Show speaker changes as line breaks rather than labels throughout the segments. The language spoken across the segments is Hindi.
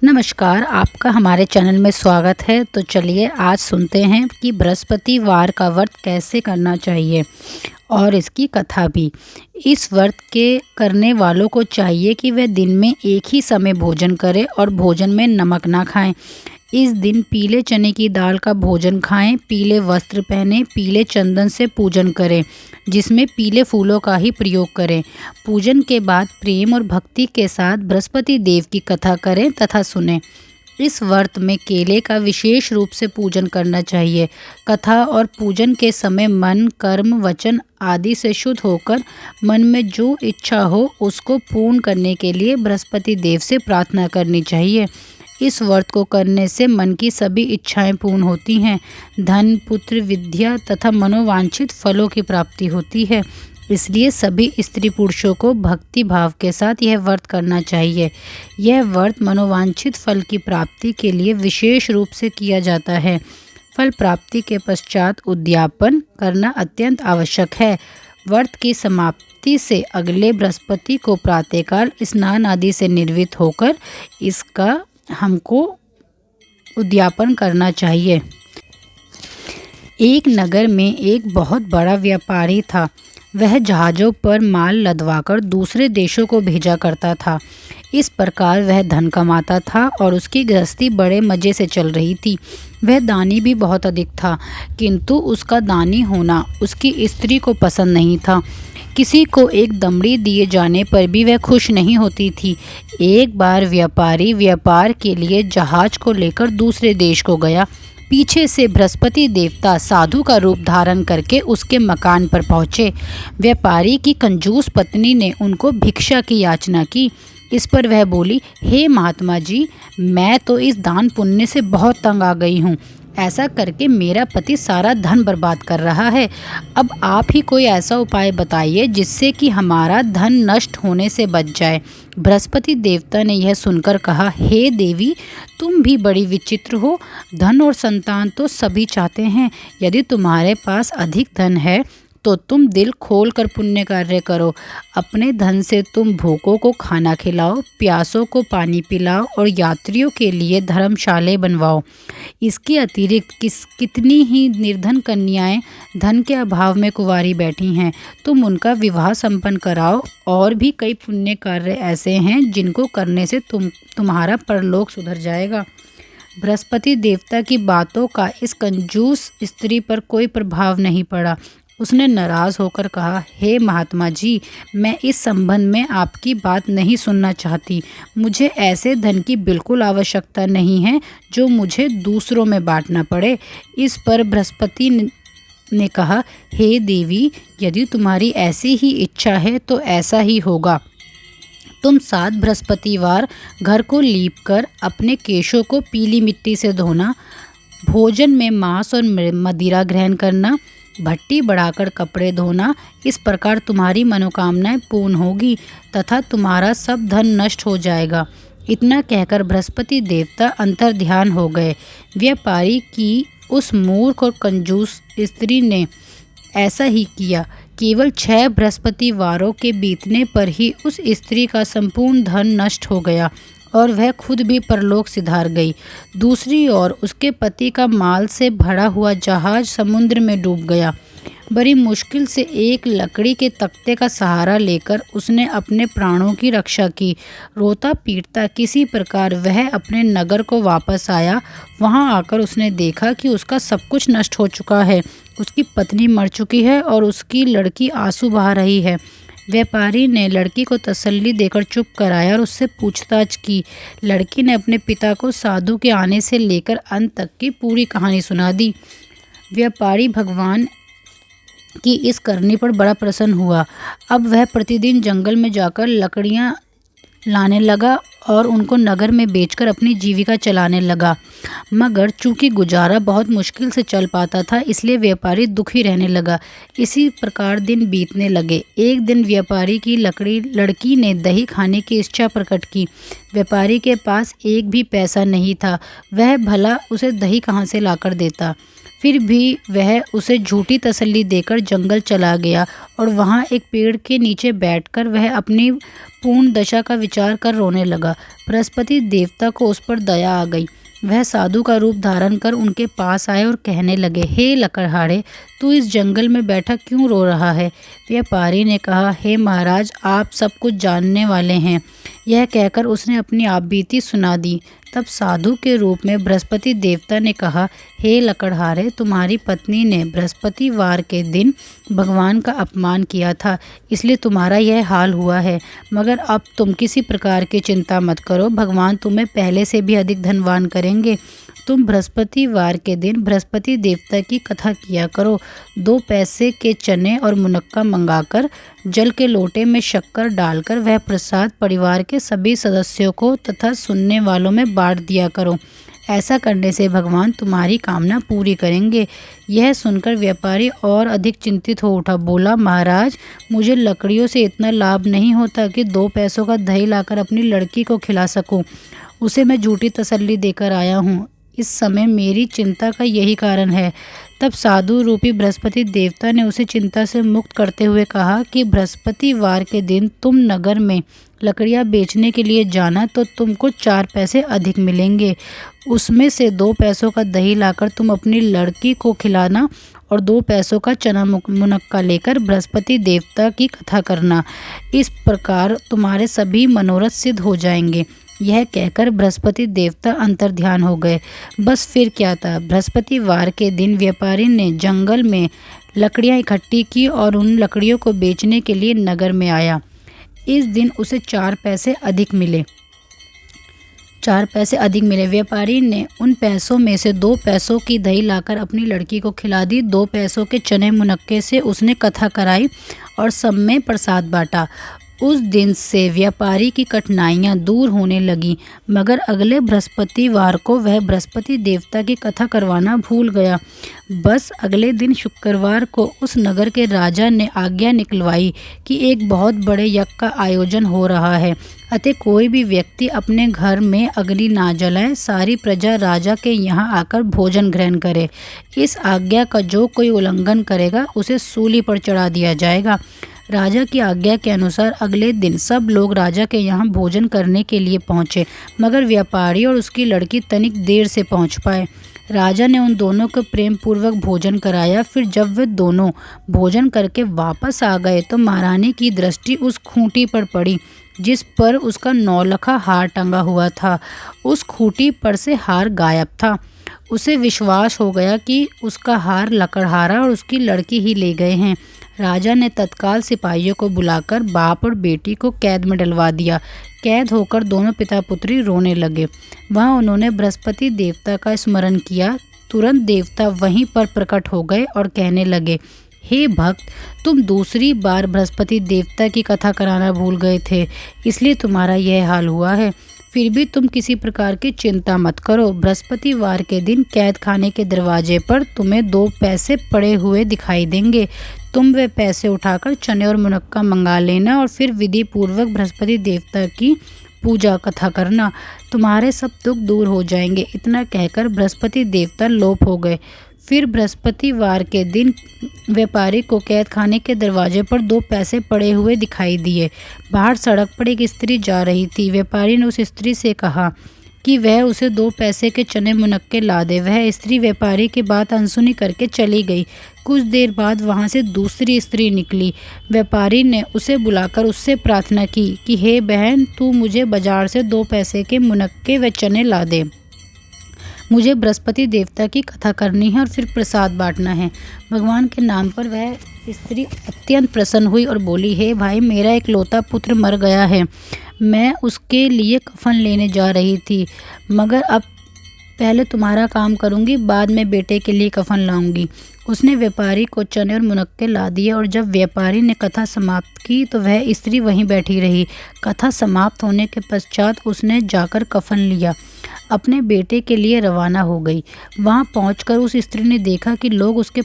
नमस्कार, आपका हमारे चैनल में स्वागत है। तो चलिए आज सुनते हैं कि बृहस्पतिवार का व्रत कैसे करना चाहिए और इसकी कथा भी। इस व्रत के करने वालों को चाहिए कि वह दिन में एक ही समय भोजन करें और भोजन में नमक ना खाएं। इस दिन पीले चने की दाल का भोजन खाएं, पीले वस्त्र पहनें, पीले चंदन से पूजन करें जिसमें पीले फूलों का ही प्रयोग करें। पूजन के बाद प्रेम और भक्ति के साथ बृहस्पति देव की कथा करें तथा सुनें। इस व्रत में केले का विशेष रूप से पूजन करना चाहिए। कथा और पूजन के समय मन, कर्म, वचन आदि से शुद्ध होकर मन में जो इच्छा हो उसको पूर्ण करने के लिए बृहस्पति देव से प्रार्थना करनी चाहिए। इस व्रत को करने से मन की सभी इच्छाएं पूर्ण होती हैं। धन, पुत्र, विद्या तथा मनोवांछित फलों की प्राप्ति होती है। इसलिए सभी स्त्री पुरुषों को भक्ति भाव के साथ यह व्रत करना चाहिए। यह व्रत मनोवांछित फल की प्राप्ति के लिए विशेष रूप से किया जाता है। फल प्राप्ति के पश्चात उद्यापन करना अत्यंत आवश्यक है। व्रत की समाप्ति से अगले बृहस्पति को प्रातःकाल स्नान आदि से निर्वृत्त होकर इसका हमको उद्यापन करना चाहिए। एक नगर में एक बहुत बड़ा व्यापारी था। वह जहाज़ों पर माल लदवाकर दूसरे देशों को भेजा करता था। इस प्रकार वह धन कमाता था और उसकी गृहस्थी बड़े मज़े से चल रही थी। वह दानी भी बहुत अधिक था, किंतु उसका दानी होना उसकी स्त्री को पसंद नहीं था। किसी को एक दमड़ी दिए जाने पर भी वह खुश नहीं होती थी। एक बार व्यापारी व्यापार के लिए जहाज को लेकर दूसरे देश को गया। पीछे से बृहस्पति देवता साधु का रूप धारण करके उसके मकान पर पहुँचे। व्यापारी की कंजूस पत्नी ने उनको भिक्षा की याचना की। इस पर वह बोली, हे महात्मा जी, मैं तो इस दान पुण्य से बहुत तंग आ गई हूँ। ऐसा करके मेरा पति सारा धन बर्बाद कर रहा है। अब आप ही कोई ऐसा उपाय बताइए जिससे कि हमारा धन नष्ट होने से बच जाए। बृहस्पति देवता ने यह सुनकर कहा, हे देवी, तुम भी बड़ी विचित्र हो। धन और संतान तो सभी चाहते हैं। यदि तुम्हारे पास अधिक धन है तो तुम दिल खोल कर पुण्य कार्य करो। अपने धन से तुम भूखों को खाना खिलाओ, प्यासों को पानी पिलाओ और यात्रियों के लिए धर्मशालाएं बनवाओ। इसके अतिरिक्त कितनी ही निर्धन कन्याएं धन के अभाव में कुंवारी बैठी हैं, तुम उनका विवाह संपन्न कराओ। और भी कई पुण्य कार्य ऐसे हैं जिनको करने से तुम्हारा परलोक सुधर जाएगा। बृहस्पति देवता की बातों का इस कंजूस स्त्री पर कोई प्रभाव नहीं पड़ा। उसने नाराज होकर कहा, हे महात्मा जी, मैं इस संबंध में आपकी बात नहीं सुनना चाहती। मुझे ऐसे धन की बिल्कुल आवश्यकता नहीं है जो मुझे दूसरों में बांटना पड़े। इस पर बृहस्पति ने कहा, हे देवी, यदि तुम्हारी ऐसी ही इच्छा है तो ऐसा ही होगा। तुम 7 बृहस्पतिवार घर को लीपकर अपने केशों को पीली मिट्टी से धोना, भोजन में मांस और मदिरा ग्रहण करना, भट्टी बढ़ाकर कपड़े धोना। इस प्रकार तुम्हारी मनोकामनाएं पूर्ण होगी तथा तुम्हारा सब धन नष्ट हो जाएगा। इतना कहकर बृहस्पति देवता अंतर्ध्यान हो गए। व्यापारी की उस मूर्ख और कंजूस स्त्री ने ऐसा ही किया। केवल 6 बृहस्पतिवारों के बीतने पर ही उस स्त्री का संपूर्ण धन नष्ट हो गया और वह खुद भी परलोक सिधार गई। दूसरी ओर उसके पति का माल से भरा हुआ जहाज समुद्र में डूब गया। बड़ी मुश्किल से एक लकड़ी के तख्ते का सहारा लेकर उसने अपने प्राणों की रक्षा की। रोता पीटता किसी प्रकार वह अपने नगर को वापस आया। वहां आकर उसने देखा कि उसका सब कुछ नष्ट हो चुका है। उसकी पत्नी मर चुकी है और उसकी लड़की आंसू बहा रही है। व्यापारी ने लड़की को तसल्ली देकर चुप कराया और उससे पूछताछ की। लड़की ने अपने पिता को साधु के आने से लेकर अंत तक की पूरी कहानी सुना दी। व्यापारी भगवान की इस करनी पर बड़ा प्रसन्न हुआ। अब वह प्रतिदिन जंगल में जाकर लकड़ियां लाने लगा और उनको नगर में बेचकर अपनी जीविका चलाने लगा। मगर चूंकि गुजारा बहुत मुश्किल से चल पाता था, इसलिए व्यापारी दुखी रहने लगा। इसी प्रकार दिन बीतने लगे। एक दिन व्यापारी की लड़की ने दही खाने की इच्छा प्रकट की। व्यापारी के पास एक भी पैसा नहीं था। वह भला उसे दही कहाँ से लाकर देता। फिर भी वह उसे झूठी तसल्ली देकर जंगल चला गया और वहाँ एक पेड़ के नीचे बैठकर वह अपनी पूर्ण दशा का विचार कर रोने लगा। बृहस्पति देवता को उस पर दया आ गई। वह साधु का रूप धारण कर उनके पास आए और कहने लगे, हे लकड़हारे, तू इस जंगल में बैठा क्यों रो रहा है? व्यापारी ने कहा, हे महाराज, आप सब कुछ जानने वाले हैं। यह कहकर उसने अपनी आप बीती सुना दी। तब साधु के रूप में बृहस्पति देवता ने कहा, हे लकड़हारे, तुम्हारी पत्नी ने बृहस्पतिवार के दिन भगवान का अपमान किया था, इसलिए तुम्हारा यह हाल हुआ है। मगर अब तुम किसी प्रकार की चिंता मत करो, भगवान तुम्हें पहले से भी अधिक धनवान करेंगे। तुम बृहस्पतिवार के दिन बृहस्पति देवता की कथा किया करो। 2 पैसे के चने और मुनक्का मंगाकर जल के लोटे में शक्कर डालकर वह प्रसाद परिवार के सभी सदस्यों को तथा सुनने वालों में बांट दिया करो। ऐसा करने से भगवान तुम्हारी कामना पूरी करेंगे। यह सुनकर व्यापारी और अधिक चिंतित हो उठा। बोला, महाराज, मुझे लकड़ियों से इतना लाभ नहीं होता कि 2 पैसों का दही लाकर अपनी लड़की को खिला सकूं। उसे मैं झूठी तसल्ली देकर आया हूँ। इस समय मेरी चिंता का यही कारण है। तब साधु रूपी बृहस्पति देवता ने उसे चिंता से मुक्त करते हुए कहा कि बृहस्पतिवार के दिन तुम नगर में लकड़ियाँ बेचने के लिए जाना तो तुमको 4 पैसे अधिक मिलेंगे। उसमें से 2 पैसों का दही लाकर तुम अपनी लड़की को खिलाना और 2 पैसों का चना मुनक्का लेकर बृहस्पति देवता की कथा करना। इस प्रकार तुम्हारे सभी मनोरथ सिद्ध हो जाएंगे। यह कहकर बृहस्पति देवता अंतर्ध्यान हो गए। बस फिर क्या था, बृहस्पतिवार के दिन व्यापारी ने जंगल में लकड़ियाँ इकट्ठी की और उन लकड़ियों को बेचने के लिए नगर में आया। इस दिन उसे 4 पैसे अधिक मिले। 4 पैसे अधिक मिले। व्यापारी ने उन पैसों में से 2 पैसों की दही लाकर अपनी लड़की को खिला दी। 2 पैसों के चने मुनक्के से उसने कथा कराई और सब में प्रसाद बांटा। उस दिन से व्यापारी की कठिनाइयाँ दूर होने लगीं, मगर अगले बृहस्पतिवार को वह बृहस्पति देवता की कथा करवाना भूल गया। बस अगले दिन शुक्रवार को उस नगर के राजा ने आज्ञा निकलवाई कि एक बहुत बड़े यज्ञ का आयोजन हो रहा है, अतः कोई भी व्यक्ति अपने घर में अग्नि ना जलाए, सारी प्रजा राजा के यहाँ आकर भोजन ग्रहण करे। इस आज्ञा का जो कोई उल्लंघन करेगा उसे सूली पर चढ़ा दिया जाएगा। राजा की आज्ञा के अनुसार अगले दिन सब लोग राजा के यहाँ भोजन करने के लिए पहुँचे, मगर व्यापारी और उसकी लड़की तनिक देर से पहुँच पाए। राजा ने उन दोनों को प्रेम पूर्वक भोजन कराया। फिर जब वे दोनों भोजन करके वापस आ गए तो महारानी की दृष्टि उस खूंटी पर पड़ी जिस पर उसका 9 हार टंगा हुआ था। उस खूंटी पर से हार गायब था। उसे विश्वास हो गया कि उसका हार लकड़हारा और उसकी लड़की ही ले गए हैं। राजा ने तत्काल सिपाहियों को बुलाकर बाप और बेटी को कैद में डलवा दिया। कैद होकर दोनों पिता पुत्री रोने लगे। वहाँ उन्होंने बृहस्पति देवता का स्मरण किया। तुरंत देवता वहीं पर प्रकट हो गए और कहने लगे, हे भक्त, तुम दूसरी बार बृहस्पति देवता की कथा कराना भूल गए थे, इसलिए तुम्हारा यह हाल हुआ है। फिर भी तुम किसी प्रकार की चिंता मत करो। बृहस्पतिवार के दिन कैद खाने के दरवाजे पर तुम्हें 2 पैसे पड़े हुए दिखाई देंगे। तुम वे पैसे उठाकर चने और मुनक्का मंगा लेना और फिर विधि पूर्वक बृहस्पति देवता की पूजा कथा करना। तुम्हारे सब दुख दूर हो जाएंगे। इतना कहकर बृहस्पति देवता लोप हो गए। फिर बृहस्पतिवार के दिन व्यापारी को कैद खाने के दरवाजे पर 2 पैसे पड़े हुए दिखाई दिए। बाहर सड़क पर एक स्त्री जा रही थी। व्यापारी ने उस स्त्री से कहा कि वह उसे 2 पैसे के चने मुनक्के ला दे। वह स्त्री व्यापारी की बात अनसुनी करके चली गई। कुछ देर बाद वहाँ से दूसरी स्त्री निकली। व्यापारी ने उसे बुलाकर उससे प्रार्थना की कि हे बहन, तू मुझे बाजार से 2 पैसे के मुनक्के व चने ला दे। मुझे बृहस्पति देवता की कथा करनी है और फिर प्रसाद बांटना है। भगवान के नाम पर वह स्त्री अत्यंत प्रसन्न हुई और बोली, हे भाई, मेरा इकलौता पुत्र मर गया है। मैं उसके लिए कफन लेने जा रही थी, मगर अब पहले तुम्हारा काम करूंगी, बाद में बेटे के लिए कफन लाऊंगी। उसने व्यापारी को चने और मुनक्के ला दिए और जब व्यापारी ने कथा समाप्त की तो वह स्त्री वहीं बैठी रही। कथा समाप्त होने के पश्चात उसने जाकर कफन लिया, अपने बेटे के लिए रवाना हो गई। वहां पहुंचकर उस स्त्री ने देखा कि लोग उसके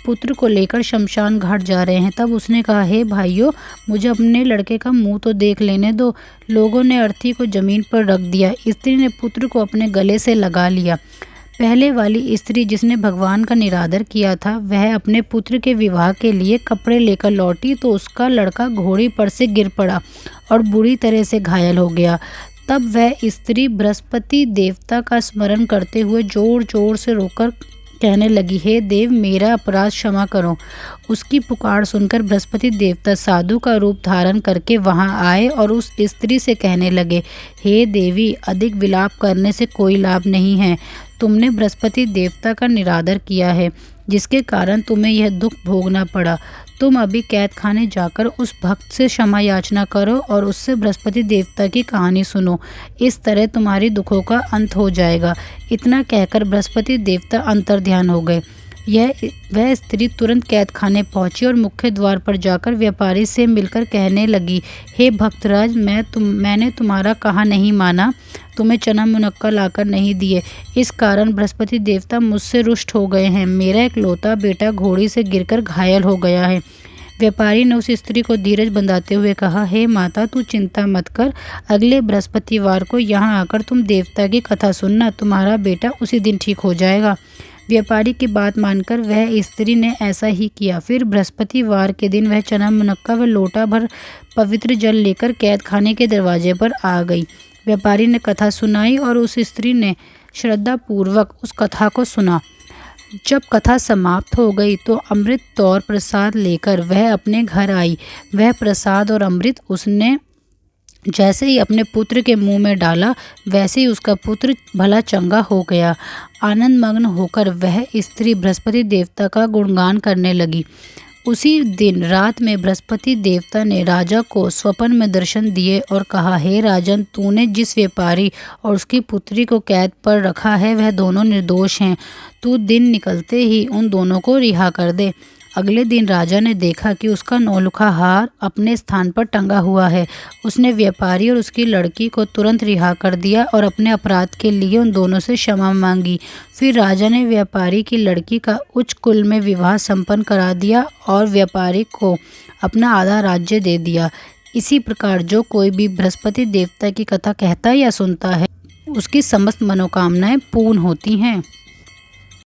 पुत्र को लेकर शमशान घाट जा रहे हैं। तब उसने कहा, हे भाइयों, मुझे अपने लड़के का मुंह तो देख लेने दो। लोगों ने अर्थी को जमीन पर रख दिया। स्त्री ने पुत्र को अपने गले से लगा लिया। पहले वाली स्त्री जिसने भगवान का निरादर किया था, वह अपने पुत्र के विवाह के लिए कपड़े लेकर लौटी तो उसका लड़का घोड़ी पर से गिर पड़ा और बुरी तरह से घायल हो गया। तब वह स्त्री बृहस्पति देवता का स्मरण करते हुए जोर जोर से रोकर कहने लगी, हे देव, मेरा अपराध क्षमा करो। उसकी पुकार सुनकर बृहस्पति देवता साधु का रूप धारण करके वहां आए और उस स्त्री से कहने लगे, हे देवी, अधिक विलाप करने से कोई लाभ नहीं है। तुमने बृहस्पति देवता का निरादर किया है, जिसके कारण तुम्हें यह दुख भोगना पड़ा। तुम अभी कैद खाने जाकर उस भक्त से क्षमा याचना करो और उससे बृहस्पति देवता की कहानी सुनो। इस तरह तुम्हारी दुखों का अंत हो जाएगा। इतना कहकर बृहस्पति देवता अंतर्ध्यान हो गए। वह स्त्री तुरंत कैद खाने पहुंची और मुख्य द्वार पर जाकर व्यापारी से मिलकर कहने लगी, हे भक्तराज, मैंने तुम्हारा कहा नहीं माना, तुम्हें चना मुनक्का लाकर नहीं दिए। इस कारण बृहस्पति देवता मुझसे रुष्ट हो गए हैं। मेरा इकलौता बेटा घोड़ी से गिरकर घायल हो गया है। व्यापारी ने उस स्त्री को धीरज बंधाते हुए कहा, हे माता, तू चिंता मत कर। अगले बृहस्पतिवार को यहाँ आकर तुम देवता की कथा सुनना। तुम्हारा बेटा उसी दिन ठीक हो जाएगा। व्यापारी की बात मानकर वह स्त्री ने ऐसा ही किया। फिर बृहस्पतिवार के दिन वह चना मुनक्का व लोटा भर पवित्र जल लेकर कैद खाने के दरवाजे पर आ गई। व्यापारी ने कथा सुनाई और उस स्त्री ने श्रद्धापूर्वक उस कथा को सुना। जब कथा समाप्त हो गई तो अमृत और प्रसाद लेकर वह अपने घर आई। वह प्रसाद और अमृत उसने जैसे ही अपने पुत्र के मुंह में डाला, वैसे ही उसका पुत्र भला चंगा हो गया। आनंद मग्न होकर वह स्त्री बृहस्पति देवता का गुणगान करने लगी। उसी दिन रात में बृहस्पति देवता ने राजा को स्वप्न में दर्शन दिए और कहा, हे राजन, तूने जिस व्यापारी और उसकी पुत्री को कैद पर रखा है, वह दोनों निर्दोष हैं। तू दिन निकलते ही उन दोनों को रिहा कर दे। अगले दिन राजा ने देखा कि उसका नौलुखा हार अपने स्थान पर टंगा हुआ है। उसने व्यापारी और उसकी लड़की को तुरंत रिहा कर दिया और अपने अपराध के लिए उन दोनों से क्षमा मांगी। फिर राजा ने व्यापारी की लड़की का उच्च कुल में विवाह संपन्न करा दिया और व्यापारी को अपना आधा राज्य दे दिया। इसी प्रकार जो कोई भी बृहस्पति देवता की कथा कहता या सुनता है, उसकी समस्त मनोकामनाएं पूर्ण होती हैं।